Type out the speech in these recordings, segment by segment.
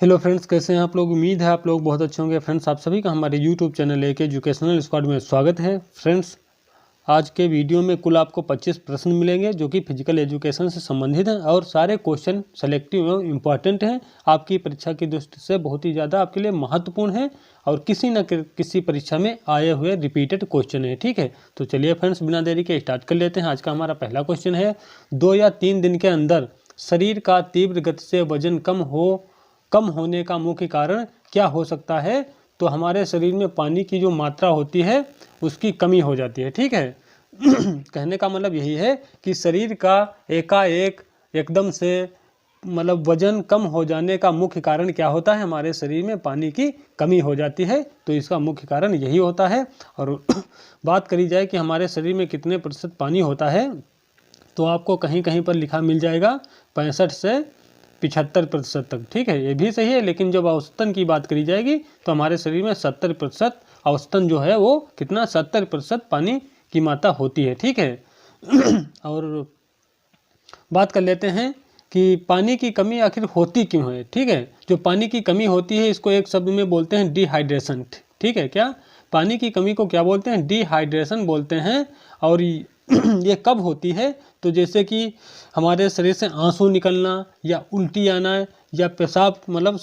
Hello friends, कैसे हैं आप लोग। उम्मीद है आप लोग बहुत अच्छे होंगे। फ्रेंड्स, आप सभी का हमारे यूट्यूब चैनल एक एजुकेशनल स्क्वाड में स्वागत है। फ्रेंड्स, आज के वीडियो में कुल आपको 25 प्रश्न मिलेंगे जो कि फिजिकल एजुकेशन से संबंधित हैं और सारे क्वेश्चन सेलेक्टिव एवं इम्पॉर्टेंट हैं। आपकी परीक्षा की दृष्टि से बहुत ही ज़्यादा आपके लिए महत्वपूर्ण है और किसी न किसी परीक्षा में आए हुए रिपीटेड क्वेश्चन है। ठीक है, तो चलिए फ्रेंड्स, बिना देरी के स्टार्ट कर लेते हैं। आज का हमारा पहला क्वेश्चन है, 2 या 3 दिन के अंदर शरीर का तीव्र गति से वजन कम होने का मुख्य कारण क्या हो सकता है। तो हमारे शरीर में पानी की जो मात्रा होती है उसकी कमी हो जाती है। ठीक है कहने का मतलब यही है कि शरीर का एकाएक एकदम से मतलब वजन कम हो जाने का मुख्य कारण क्या होता है, हमारे शरीर में पानी की कमी हो जाती है। तो इसका मुख्य कारण यही होता है। और बात करी जाए कि हमारे शरीर में कितने प्रतिशत पानी होता है, तो आपको कहीं कहीं पर लिखा मिल जाएगा 65 से 75% तक। ठीक है, ये भी सही है, लेकिन जब औसतन की बात करी जाएगी तो हमारे शरीर में 70% औसतन जो है वो कितना 70% पानी की मात्रा होती है। ठीक है और बात कर लेते हैं कि पानी की कमी आखिर होती क्यों है। ठीक है, जो पानी की कमी होती है इसको एक शब्द में बोलते हैं डिहाइड्रेशन। ठीक है, क्या पानी की कमी को क्या बोलते हैं, डिहाइड्रेशन बोलते हैं। और ये कब होती है, तो जैसे कि हमारे शरीर से आंसू निकलना या उल्टी आना या पेशाब मतलब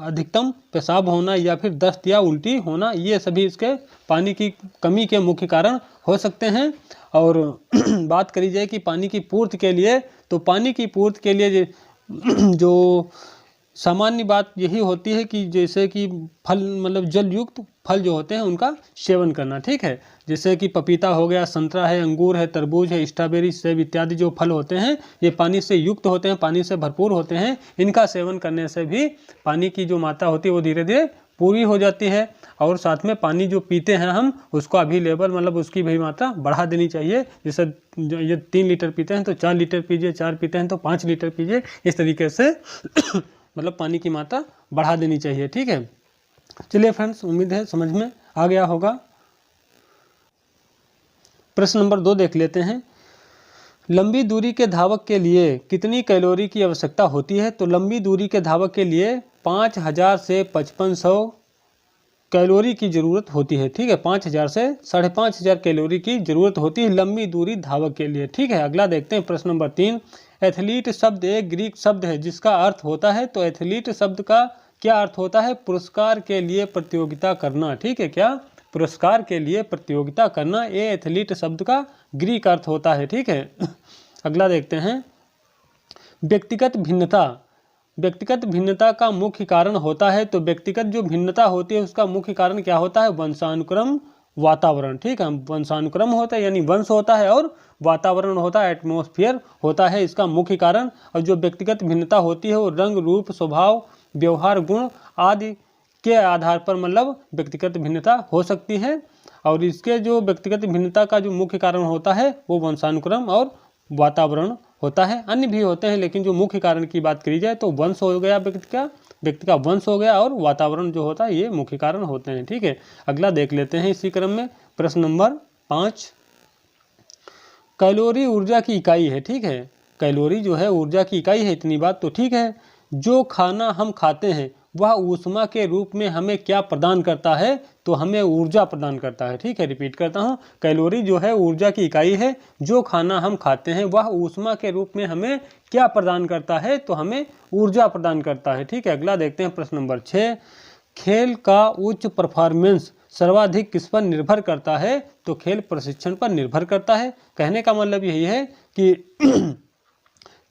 अधिकतम पेशाब होना या फिर दस्त या उल्टी होना, ये सभी इसके पानी की कमी के मुख्य कारण हो सकते हैं। और बात करी जाए कि पानी की पूर्ति के लिए, तो पानी की पूर्ति के लिए जो सामान्य बात यही होती है कि जैसे कि फल मतलब जल युक्त फल जो होते हैं उनका सेवन करना। ठीक है, जैसे कि पपीता हो गया, संतरा है, अंगूर है, तरबूज है, स्ट्रॉबेरी, सेब इत्यादि जो फल होते हैं ये पानी से युक्त होते हैं, पानी से भरपूर होते हैं। इनका सेवन करने से भी पानी की जो मात्रा होती है वो धीरे धीरे पूरी हो जाती है। और साथ में पानी जो पीते हैं हम उसको अभी लेवल मतलब उसकी भी मात्रा बढ़ा देनी चाहिए। जैसे ये 3 लीटर पीते हैं तो 4 लीटर पीजिए, 4 पीते हैं तो 5 लीटर पीजिए, इस तरीके से मतलब पानी की मात्रा बढ़ा देनी चाहिए। ठीक है, चलिए फ्रेंड्स, उम्मीद है समझ में आ गया होगा। प्रश्न नंबर 2 देख लेते हैं। लंबी दूरी के धावक के लिए कितनी कैलोरी की आवश्यकता होती है। तो लंबी दूरी के धावक के लिए 5000 से 5500 कैलोरी की ज़रूरत होती है। ठीक है, 5000 से 5500 कैलोरी की ज़रूरत होती है लंबी दूरी धावक के लिए। ठीक है, अगला देखते हैं प्रश्न नंबर 3। एथलीट शब्द एक ग्रीक शब्द है जिसका अर्थ होता है, तो एथलीट शब्द का क्या अर्थ होता है, पुरस्कार के लिए प्रतियोगिता करना। ठीक है, क्या पुरस्कार के लिए प्रतियोगिता करना, ये एथलीट शब्द का ग्रीक अर्थ होता है। ठीक है अगला देखते हैं। व्यक्तिगत भिन्नता, व्यक्तिगत भिन्नता का मुख्य कारण होता है, तो व्यक्तिगत जो भिन्नता होती है उसका मुख्य कारण क्या होता है, वंशानुक्रम, वातावरण। ठीक है, वंशानुक्रम होता है यानी वंश होता है और वातावरण होता है, एटमॉस्फेयर होता है इसका मुख्य कारण। और जो व्यक्तिगत भिन्नता होती है वो रंग, रूप, स्वभाव, व्यवहार, गुण आदि के आधार पर मतलब व्यक्तिगत भिन्नता हो सकती है। और इसके जो व्यक्तिगत भिन्नता का जो मुख्य कारण होता है वो वंशानुक्रम और वातावरण होता है। अन्य भी होते हैं, लेकिन जो मुख्य कारण की बात करी जाए तो वंश हो गया, व्यक्ति का वंश हो गया, और वातावरण जो होता है ये मुख्य कारण होते हैं। ठीक है, अगला देख लेते हैं इसी क्रम में। प्रश्न नंबर 5। कैलोरी ऊर्जा की इकाई है। ठीक है, कैलोरी जो है ऊर्जा की इकाई है, इतनी बात तो ठीक है। जो खाना हम खाते हैं वह ऊष्मा के रूप में हमें क्या प्रदान करता है, तो हमें ऊर्जा प्रदान करता है। ठीक है, रिपीट करता हूँ, कैलोरी जो है ऊर्जा की इकाई है। जो खाना हम खाते हैं वह ऊष्मा के रूप में हमें क्या प्रदान करता है, तो हमें ऊर्जा प्रदान करता है। ठीक है, अगला देखते हैं प्रश्न नंबर 6। खेल का उच्च परफॉर्मेंस सर्वाधिक किस पर निर्भर करता है, तो खेल प्रशिक्षण पर निर्भर करता है। कहने का मतलब यही है कि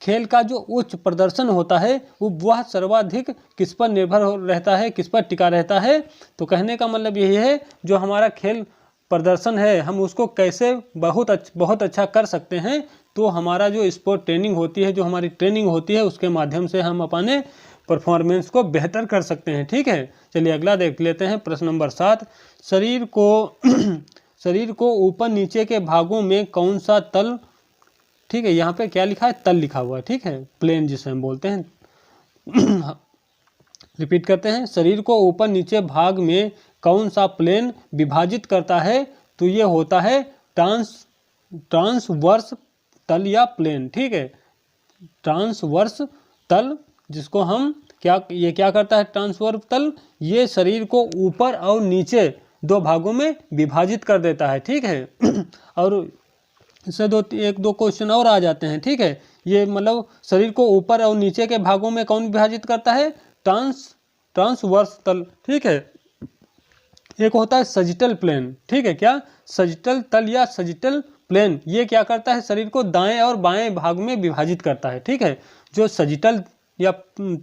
खेल का जो उच्च प्रदर्शन होता है वो वह सर्वाधिक किस पर निर्भर रहता है, किस पर टिका रहता है। तो कहने का मतलब यही है जो हमारा खेल प्रदर्शन है हम उसको कैसे बहुत अच्छा कर सकते हैं, तो हमारा जो स्पोर्ट ट्रेनिंग होती है, जो हमारी ट्रेनिंग होती है उसके माध्यम से हम अपने परफॉर्मेंस को बेहतर कर सकते हैं। ठीक है, चलिए अगला देख लेते हैं प्रश्न नंबर 7। शरीर को ऊपर नीचे के भागों में कौन सा तल, ठीक है यहाँ पे क्या लिखा है, तल लिखा हुआ है। ठीक है, प्लेन जिसे हम बोलते हैं रिपीट करते हैं। शरीर को ऊपर नीचे भाग में कौन सा प्लेन विभाजित करता है, तो ये होता है ट्रांसवर्स तल या प्लेन। ठीक है, ट्रांसवर्स तल जिसको हम ये क्या करता है ट्रांसवर्स तल, ये शरीर को ऊपर और नीचे दो भागों में विभाजित कर देता है, ठीक है। और इससे एक दो क्वेश्चन और आ जाते हैं, ठीक है। ये मतलब शरीर को ऊपर और नीचे के भागों में कौन विभाजित करता है, ट्रांसवर्स तल, ठीक है। एक होता है सजिटल प्लेन, ठीक है, क्या सजिटल तल या सजिटल प्लेन, ये क्या करता है शरीर को दाएं और बाएं भाग में विभाजित करता है, ठीक है। जो सजिटल या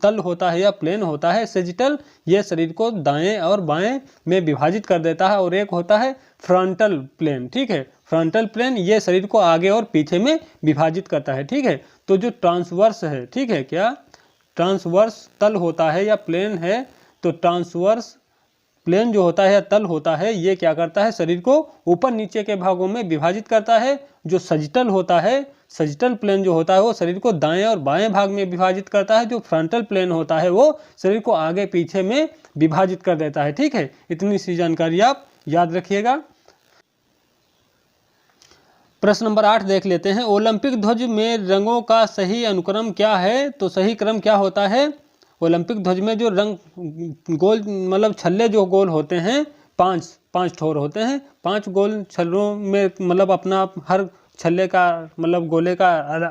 तल होता है या प्लेन होता है सजिटल, ये शरीर को दाएं और बाएं में विभाजित कर देता है। और एक होता है फ्रंटल प्लेन, ठीक है, फ्रंटल प्लेन ये शरीर को आगे और पीछे में विभाजित करता है, ठीक है। तो जो ट्रांसवर्स है, ठीक है, क्या ट्रांसवर्स तल होता है या प्लेन है, तो ट्रांसवर्स प्लेन जो होता है या तल होता है, ये क्या करता है शरीर को ऊपर नीचे के भागों में विभाजित करता है। जो सजिटल होता है, सजिटल प्लेन जो होता है वो शरीर को दाएं और बाएं भाग में विभाजित करता है। जो फ्रंटल प्लेन होता है वो शरीर को आगे पीछे में विभाजित कर देता है, ठीक है। इतनी सी जानकारी आप याद रखिएगा। प्रश्न नंबर 8 देख लेते हैं। ओलंपिक ध्वज में रंगों का सही अनुक्रम क्या है, तो सही क्रम क्या होता है। ओलंपिक ध्वज में जो रंग गोल मतलब छल्ले जो गोल होते हैं, पांच ठोर होते हैं, 5 गोल छल्लों में मतलब अपना हर छल्ले का मतलब गोले का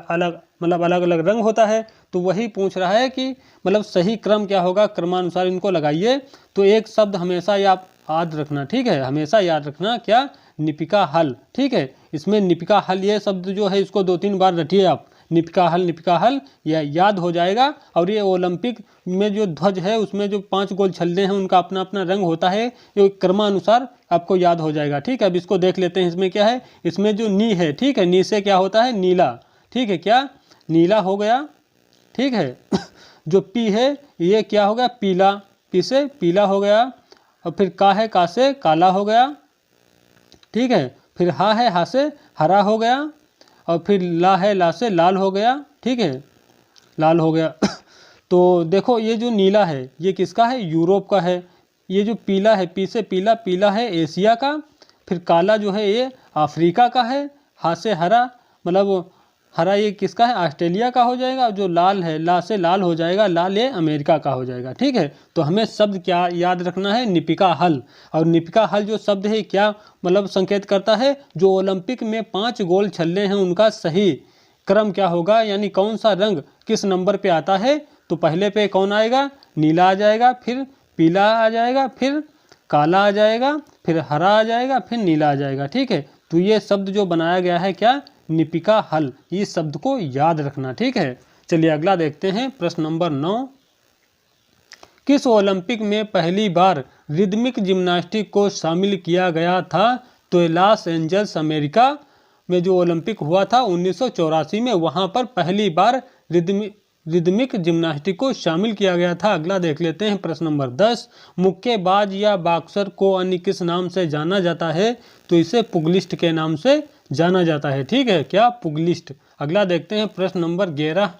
अलग अलग रंग होता है। तो वही पूछ रहा है कि मतलब सही क्रम क्या होगा, क्रमानुसार इनको लगाइए। तो एक शब्द हमेशा याद रखना, ठीक है, हमेशा याद रखना, क्या निपिका हल, ठीक है। इसमें निपिका हल ये शब्द जो है इसको 2-3 बार रटिए आप, निपिका हल यह याद हो जाएगा। और ये ओलंपिक में जो ध्वज है उसमें जो 5 गोल छल्ले हैं उनका अपना अपना रंग होता है, ये क्रमानुसार आपको याद हो जाएगा, ठीक है। अब इसको देख लेते हैं। इसमें क्या है, इसमें जो नी है, ठीक है, नी से क्या होता है नीला, ठीक है, क्या नीला हो गया, ठीक है। जो पी है ये क्या हो गया पीला, पी से पीला हो गया। और फिर का है, का से काला हो गया, ठीक है। फिर हा है, हा से हरा हो गया। और फिर ला है, ला से लाल हो गया, ठीक है, लाल हो गया। तो देखो ये जो नीला है ये किसका है, यूरोप का है। ये जो पीला है, पी से पीला, पीला है एशिया का। फिर काला जो है ये अफ्रीका का है। हा से हरा मतलब हरा ये किसका है, ऑस्ट्रेलिया का हो जाएगा। जो लाल है, ला से लाल हो जाएगा, लाल ये अमेरिका का हो जाएगा, ठीक है। तो हमें शब्द क्या याद रखना है, निपिका हल। और निपिका हल जो शब्द है क्या मतलब संकेत करता है, जो ओलंपिक में 5 गोल छल्ले हैं उनका सही क्रम क्या होगा, यानी कौन सा रंग किस नंबर पे आता है। तो पहले पे कौन आएगा, नीला आ जाएगा, फिर पीला आ जाएगा, फिर काला आ जाएगा, फिर हरा आ जाएगा, फिर नीला आ जाएगा, ठीक है। तो ये शब्द जो बनाया गया है क्या, निपिका हल, इस शब्द को याद रखना, ठीक है। चलिए अगला देखते हैं। प्रश्न नंबर 9, किस ओलंपिक में पहली बार रिदमिक जिम्नास्टिक को शामिल किया गया था। तो लॉस एंजल्स अमेरिका में जो ओलंपिक हुआ था 1984 में, वहाँ पर पहली बार रिदमिक जिम्नास्टिक को शामिल किया गया था। अगला देख लेते हैं। प्रश्न नंबर 10, मुक्केबाज या बॉक्सर को अन्य किस नाम से जाना जाता है। तो इसे पुगलिस्ट के नाम से जाना जाता है, ठीक है, क्या पुगलिस्ट। अगला देखते हैं। प्रश्न नंबर 11,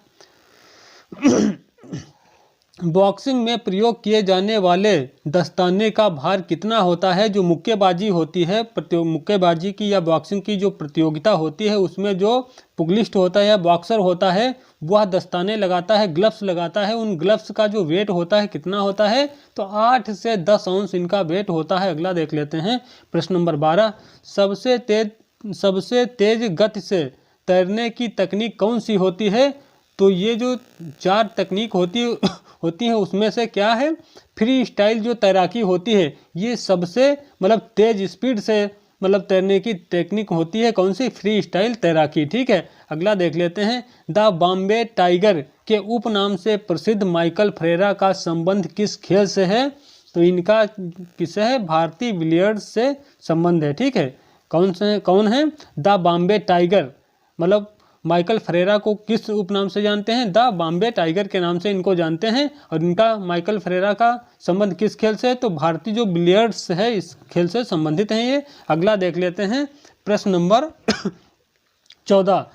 बॉक्सिंग में प्रयोग किए जाने वाले दस्ताने का भार कितना होता है। जो मुक्केबाजी होती है, मुक्केबाजी की या बॉक्सिंग की जो प्रतियोगिता होती है उसमें जो पुगलिस्ट होता है या बॉक्सर होता है वह दस्ताने लगाता है, ग्लव्स लगाता है। उन ग्लव्स का जो वेट होता है कितना होता है, तो 8 से 10 औंस इनका वेट होता है। अगला देख लेते हैं। प्रश्न नंबर 12, सबसे तेज गति से तैरने की तकनीक कौन सी होती है। तो ये जो 4 तकनीक होती है उसमें से क्या है, फ्री स्टाइल जो तैराकी होती है ये सबसे मतलब तेज स्पीड से मतलब तैरने की टेक्निक होती है, कौन सी, फ्री स्टाइल तैराकी, ठीक है। अगला देख लेते हैं। द बॉम्बे टाइगर के उपनाम से प्रसिद्ध माइकल फेरेरा का संबंध किस खेल से है। तो इनका किससे है, भारतीय बिलियर्ड्स से संबंध है, ठीक है। कौन है, द बॉम्बे टाइगर मतलब माइकल फेरेरा को किस उपनाम से जानते हैं, द बॉम्बे टाइगर के नाम से इनको जानते हैं। और इनका माइकल फेरेरा का संबंध किस खेल से है, तो भारतीय जो बिलियर्ड्स है इस खेल से संबंधित हैं ये। अगला देख लेते हैं। प्रश्न नंबर 14,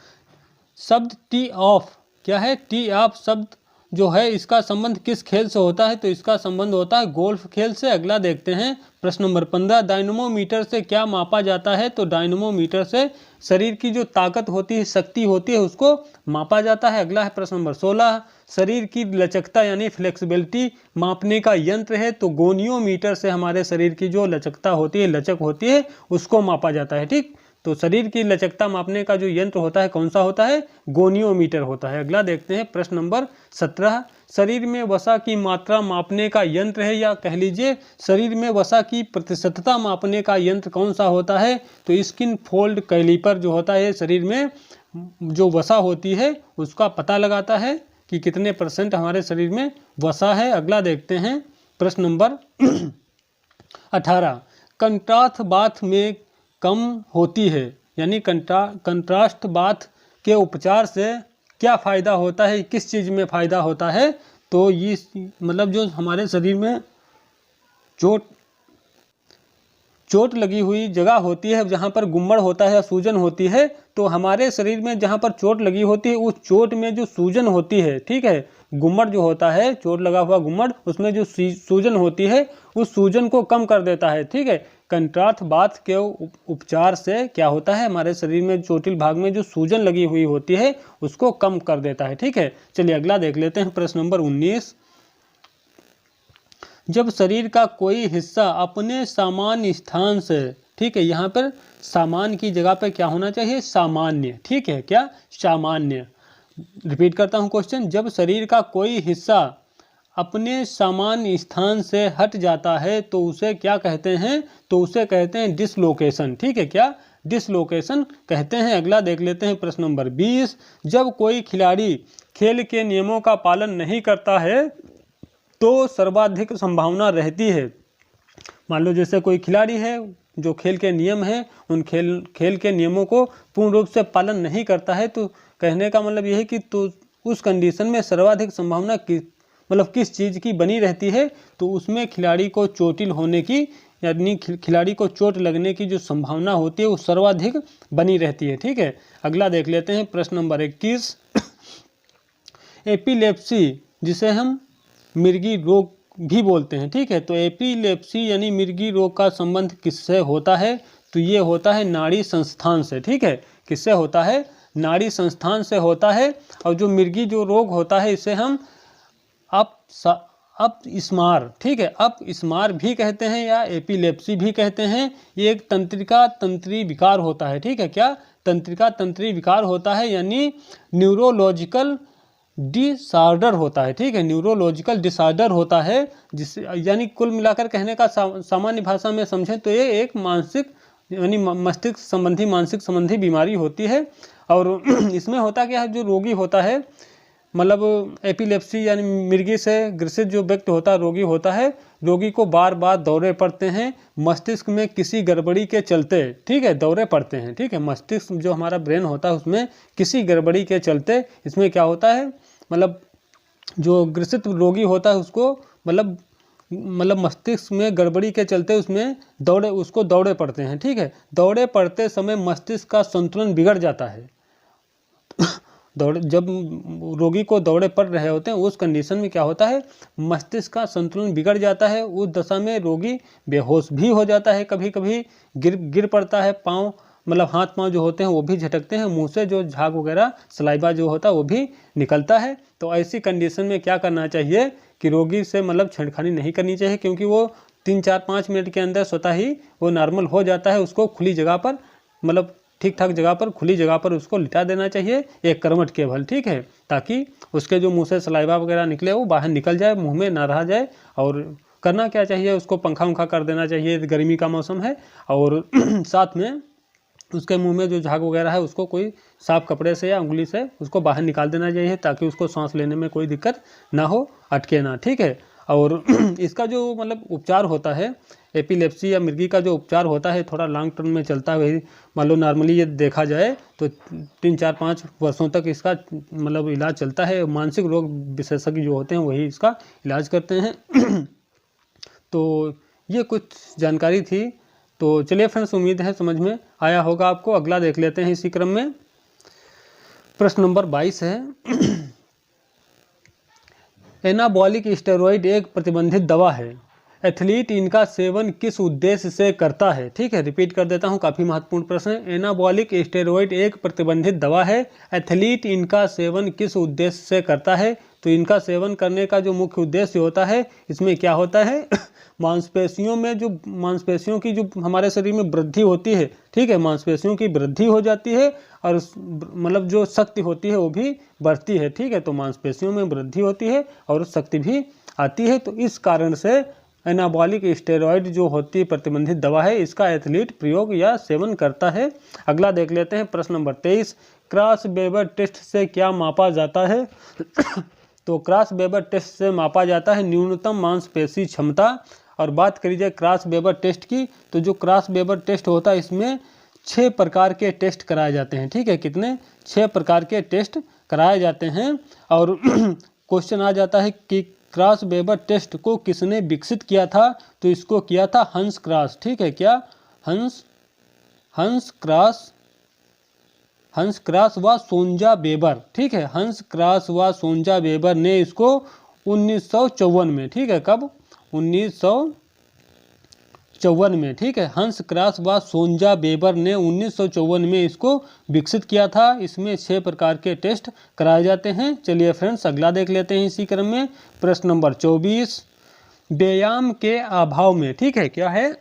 शब्द टी ऑफ क्या है। टी ऑफ शब्द जो है इसका संबंध किस खेल से होता है? तो इसका संबंध होता है गोल्फ खेल से। अगला देखते हैं प्रश्न नंबर 15, डायनमोमीटर से क्या मापा जाता है? तो डायनमोमीटर से शरीर की जो ताकत होती है, शक्ति होती है, उसको मापा जाता है। अगला है प्रश्न नंबर 16, शरीर की लचकता यानी फ्लेक्सिबिलिटी मापने का यंत्र है? तो गोनियोमीटर से हमारे शरीर की जो लचकता होती है, लचक होती है, उसको मापा जाता है। ठीक, तो शरीर की लचकता मापने का जो यंत्र होता है कौन सा होता है? गोनियोमीटर होता है। अगला देखते हैं प्रश्न नंबर 17, शरीर में वसा की मात्रा मापने का यंत्र है, या कह लीजिए शरीर में वसा की प्रतिशतता मापने का यंत्र कौन सा होता है? तो स्किन फोल्ड कैलिपर जो होता है, शरीर में जो वसा होती है उसका पता लगाता है कि कितने % हमारे शरीर में वसा है। अगला देखते हैं प्रश्न नंबर 18, कंट्रास्ट बाथ में कम होती है, यानी कंट्रास्ट बाथ के उपचार से क्या फ़ायदा होता है? किस चीज़ में फ़ायदा होता है? तो ये मतलब जो हमारे शरीर में चोट लगी हुई जगह होती है, जहाँ पर गुम्मड़ होता है या सूजन होती है, तो हमारे शरीर में जहाँ पर चोट लगी होती है उस चोट में जो सूजन होती है, ठीक है, गुम्मड़ जो होता है, चोट लगा हुआ गुम्मड़, उसमें जो सूजन होती है उस सूजन को कम कर देता है। ठीक है, कंट्रास्ट बाथ के उपचार से क्या होता है? हमारे शरीर में चोटिल भाग में जो सूजन लगी हुई होती है उसको कम कर देता है। ठीक है, चलिए अगला देख लेते हैं प्रश्न नंबर 19, जब शरीर का कोई हिस्सा अपने सामान्य स्थान से, ठीक है, यहाँ पर सामान्य की जगह पर क्या होना चाहिए? सामान्य। ठीक है, क्या? सामान्य। रिपीट करता हूँ क्वेश्चन, जब शरीर का कोई हिस्सा अपने सामान्य स्थान से हट जाता है तो उसे क्या कहते हैं? तो उसे कहते हैं डिसलोकेशन। ठीक है, क्या? डिसलोकेशन कहते हैं। अगला देख लेते हैं प्रश्न नंबर 20, जब कोई खिलाड़ी खेल के नियमों का पालन नहीं करता है तो सर्वाधिक संभावना रहती है, मान लो जैसे कोई खिलाड़ी है जो खेल के नियम हैं उन खेल के नियमों को पूर्ण रूप से पालन नहीं करता है, तो कहने का मतलब यह है कि तो उस कंडीशन में सर्वाधिक संभावना किस चीज़ की बनी रहती है? तो उसमें खिलाड़ी को चोटिल होने की, यानी खिलाड़ी को चोट लगने की जो संभावना होती है वो सर्वाधिक बनी रहती है। ठीक है, अगला देख लेते हैं प्रश्न नंबर 21, एपिलेप्सी जिसे हम मिर्गी रोग भी बोलते हैं, ठीक है, तो एपिलेप्सी यानी मिर्गी रोग का संबंध किससे होता है? तो ये होता है नाड़ी संस्थान से। ठीक है, किससे होता है? नाड़ी संस्थान से होता है। और जो मिर्गी जो रोग होता है इसे हम अपस्मार, ठीक है, अपस्मार भी कहते हैं या एपिलेप्सी भी कहते हैं। ये एक तंत्रिका तंत्री विकार होता है। ठीक है, क्या? तंत्रिका तंत्री विकार होता है, यानी न्यूरोलॉजिकल डिसऑर्डर होता है। ठीक है, न्यूरोलॉजिकल डिसऑर्डर होता है, जिससे यानी कुल मिलाकर कहने का सामान्य भाषा में समझें तो ये एक मानसिक यानी मस्तिष्क संबंधी, मानसिक संबंधी बीमारी होती है। और इसमें होता क्या है, जो रोगी होता है, मतलब एपिलेप्सी यानी मिर्गी से ग्रसित जो व्यक्ति होता है, रोगी होता है, रोगी को बार बार दौरे पड़ते हैं मस्तिष्क में किसी गड़बड़ी के चलते। ठीक है, दौरे पड़ते हैं। ठीक है, मस्तिष्क जो हमारा ब्रेन होता है उसमें किसी गड़बड़ी के चलते इसमें क्या होता है, मतलब जो ग्रसित रोगी होता है उसको मतलब मस्तिष्क में गड़बड़ी के चलते उसमें दौरे पड़ते हैं। ठीक है, दौरे पड़ते समय मस्तिष्क का संतुलन बिगड़ जाता है। जब रोगी को दौरे पड़ रहे होते हैं उस कंडीशन में क्या होता है, मस्तिष्क का संतुलन बिगड़ जाता है। उस दशा में रोगी बेहोश भी हो जाता है, कभी कभी गिर पड़ता है, पाँव मतलब हाथ पाँव जो होते हैं वो भी झटकते हैं, मुंह से जो झाग वगैरह सलाइवा जो होता है वो भी निकलता है। तो ऐसी कंडीशन में क्या करना चाहिए कि रोगी से मतलब छेड़खानी नहीं करनी चाहिए, क्योंकि वो 3-4-5 मिनट के अंदर स्वतः ही वो नॉर्मल हो जाता है। उसको खुली जगह पर, मतलब ठीक ठाक जगह पर, खुली जगह पर उसको लिटा देना चाहिए, एक करवट केवल। ठीक है, ताकि उसके जो मुंह से सलाइवा वगैरह निकले वो बाहर निकल जाए, मुंह में ना रह जाए। और करना क्या चाहिए, उसको पंखा वंखा कर देना चाहिए, गर्मी का मौसम है। और साथ में उसके मुंह में जो झाग वगैरह है उसको कोई साफ कपड़े से या उंगली से उसको बाहर निकाल देना चाहिए, ताकि उसको सांस लेने में कोई दिक्कत ना हो, अटके ना। ठीक है, और इसका जो मतलब उपचार होता है, एपिलेप्सी या मिर्गी का जो उपचार होता है थोड़ा लॉन्ग टर्म में चलता है। वही मान लो नॉर्मली ये देखा जाए तो 3-4-5 वर्षों तक इसका मतलब इलाज चलता है। मानसिक रोग विशेषज्ञ जो होते हैं वही इसका इलाज करते हैं। तो ये कुछ जानकारी थी। तो चलिए फ्रेंड्स, उम्मीद है समझ में आया होगा आपको। अगला देख लेते हैं इसी क्रम में। प्रश्न नंबर 22 है, एनाबॉलिक स्टेरॉइड एक प्रतिबंधित दवा है। एथलीट इनका सेवन किस उद्देश्य से करता है? ठीक है, रिपीट कर देता हूँ, काफ़ी महत्वपूर्ण प्रश्न है। एनाबॉलिक स्टेरॉइड एक प्रतिबंधित दवा है। एथलीट इनका सेवन किस उद्देश्य से करता है? तो इनका सेवन करने का जो मुख्य उद्देश्य होता है, इसमें क्या होता है मांसपेशियों में जो मांसपेशियों की जो हमारे शरीर में वृद्धि होती है, ठीक है, मांसपेशियों की वृद्धि हो जाती है और मतलब जो शक्ति होती है वो भी बढ़ती है। ठीक है, तो मांसपेशियों में वृद्धि होती है और शक्ति भी आती है। तो इस कारण से एनाबॉलिक स्टेरॉइड जो होती है प्रतिबंधित दवा है, इसका एथलीट प्रयोग या सेवन करता है। अगला देख लेते हैं प्रश्न नंबर 23। क्रॉस वेबर टेस्ट से क्या मापा जाता है? तो क्रॉस वेबर टेस्ट से मापा जाता है न्यूनतम मांसपेशी क्षमता। और बात करी जाए क्रॉस वेबर टेस्ट की, तो जो क्रॉस वेबर टेस्ट होता है इसमें 6 प्रकार के टेस्ट कराए जाते हैं। ठीक है, कितने? 6 प्रकार के टेस्ट कराए जाते हैं। और क्वेश्चन आ जाता है कि क्रॉस वेबर टेस्ट को किसने विकसित किया था? तो इसको किया था हंस क्रॉस। ठीक है, क्या? हंस क्रॉस व सोंजा वेबर। ठीक है, हंस क्रॉस व सोंजा वेबर ने इसको 1954 में, ठीक है, कब? 1954 में। ठीक है, हंस क्रॉस व सोंजा वेबर ने 1954 में इसको विकसित किया था। इसमें 6 प्रकार के टेस्ट कराए जाते हैं। चलिए फ्रेंड्स, अगला देख लेते हैं इसी क्रम में। प्रश्न नंबर 24। व्यायाम के अभाव में, ठीक है, क्या है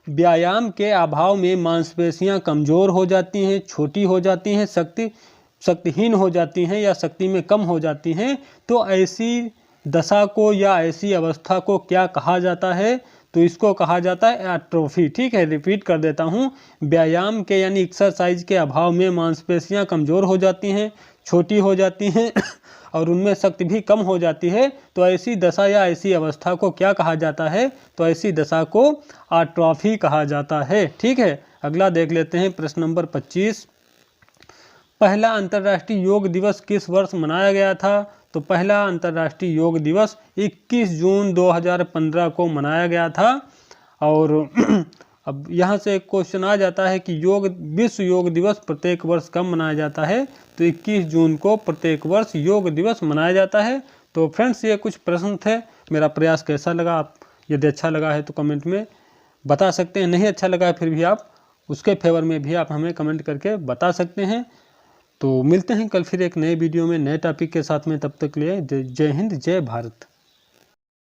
व्यायाम के अभाव में मांसपेशियां कमज़ोर हो जाती हैं, छोटी हो जाती हैं, शक्तिहीन हो जाती हैं या शक्ति में कम हो जाती हैं। तो ऐसी दशा को या ऐसी अवस्था को क्या कहा जाता है? तो इसको कहा जाता है एट्रोफी। ठीक है, रिपीट कर देता हूँ। व्यायाम के यानी एक्सरसाइज के अभाव में मांसपेशियां कमज़ोर हो जाती हैं, छोटी हो जाती हैं और उनमें शक्ति भी कम हो जाती है। तो ऐसी दशा या ऐसी अवस्था को क्या कहा जाता है? तो ऐसी दशा को एट्रोफी कहा जाता है। ठीक है, अगला देख लेते हैं प्रश्न नंबर 25। पहला अंतर्राष्ट्रीय योग दिवस किस वर्ष मनाया गया था? तो पहला अंतर्राष्ट्रीय योग दिवस 21 जून 2015 को मनाया गया था। और अब यहाँ से एक क्वेश्चन आ जाता है कि विश्व योग दिवस प्रत्येक वर्ष कब मनाया जाता है? तो 21 जून को प्रत्येक वर्ष योग दिवस मनाया जाता है। तो फ्रेंड्स, ये कुछ प्रश्न थे। मेरा प्रयास कैसा लगा? आप यदि अच्छा लगा है तो कमेंट में बता सकते हैं, नहीं अच्छा लगा है फिर भी आप उसके फेवर में भी आप हमें कमेंट करके बता सकते हैं। तो मिलते हैं कल फिर एक नए वीडियो में नए टॉपिक के साथ में। तब तक के लिए जय हिंद, जय भारत।